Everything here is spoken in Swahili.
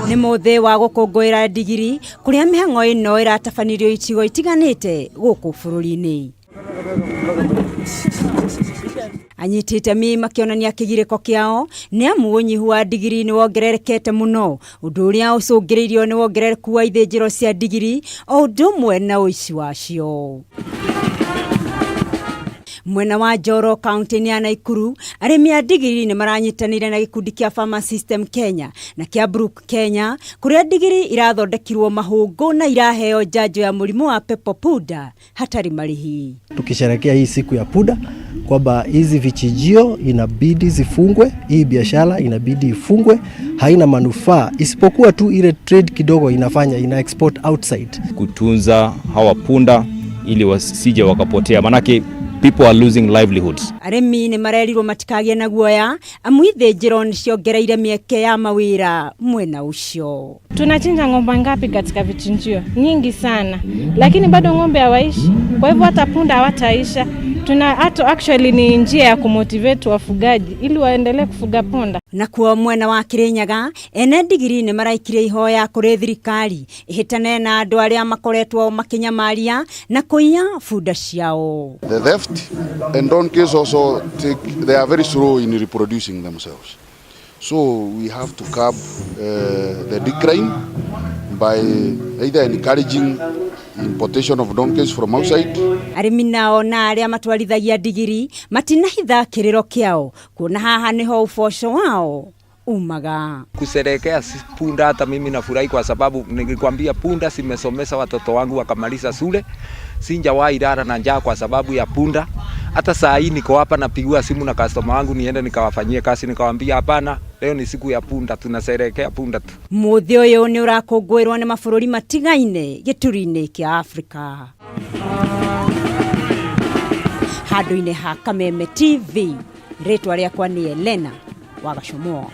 Nĩ muthi wa gukunguira ndigiri kuria mihang'o ino iratabanirio icigo itiganite guku bururiini. Anyitite mi makionania kigiriko kiao ni amu unyihu wa ndigiri ni wongererekete muno, undu uria ucungiririo ni wongerereku wa ithinjiro cia ndigiri o undu umwe na uici wacio. Mwena wa Njoro kaunti ya Ikundi, arimi a ndigiri ni maranyitanire na gikundi kia Farmer System Kenya na kia Brook Kenya kuria ndigiri irathondekirwo mahungu na iraheo njanjo ya murimu wa pepo puda hatari marihi. Tukisherehekea hii siku ya puda kwamba hizi vichijio inabidi zifungwe, hii biashara inabidi ifungwe, haina manufaa isipokuwa tu ile trade kidogo inafanya, ina export outside. Kutunza hawa punda ili wasije wakapotea, manake people are losing livelihoods. Arimi ni marerirwo matikagie na guoya amu ithinjiro ni ciongereire mieke ya mawira mwena ucio. Tunachinja ng'ombe ngapi katika vichinjio? Nyingi sana. Lakini bado ng'ombe hawaishi. Kwa hivyo hata punda hawataisha. Actually ni njia ya kumotivate wafugaji ili waendelee kufuga punda. Na kwa mwena wa Kirinyaga, ene ndigiri ni maraikire ihoya kuri thirikari ihitane na andu aria makoretwo makinyamaria na kuiya funda ciao. The theft and donkeys also they are very slow in reproducing themselves. So we have to curb the decline by either encouraging importation of donkeys from outside. Arimi nao na aria matwarithagia ndigiri matinahitha kiriro kiao kuona haha niho uboco wao umaga. Kusherehekea punda hata mimi nafurahi kwa sababu nilikwambia punda simesomesha watoto wangu wakamaliza shule. Sinjawahi lala na njaa kwa sababu ya punda. Hata saa hii niko hapa napigiwa simu na customer wangu niende nikawafanyie kazi, nikawaambia hapana, leo ni siku ya punda, tunasherehekea punda tu. Muthi uyu ni urakungwirwo ni mabũrũri matigaine gĩturi-inĩ kia Afrika. Handũ-inĩ ha Kameme TV, rĩtwa rĩakwa ni Elena wa Gacomo.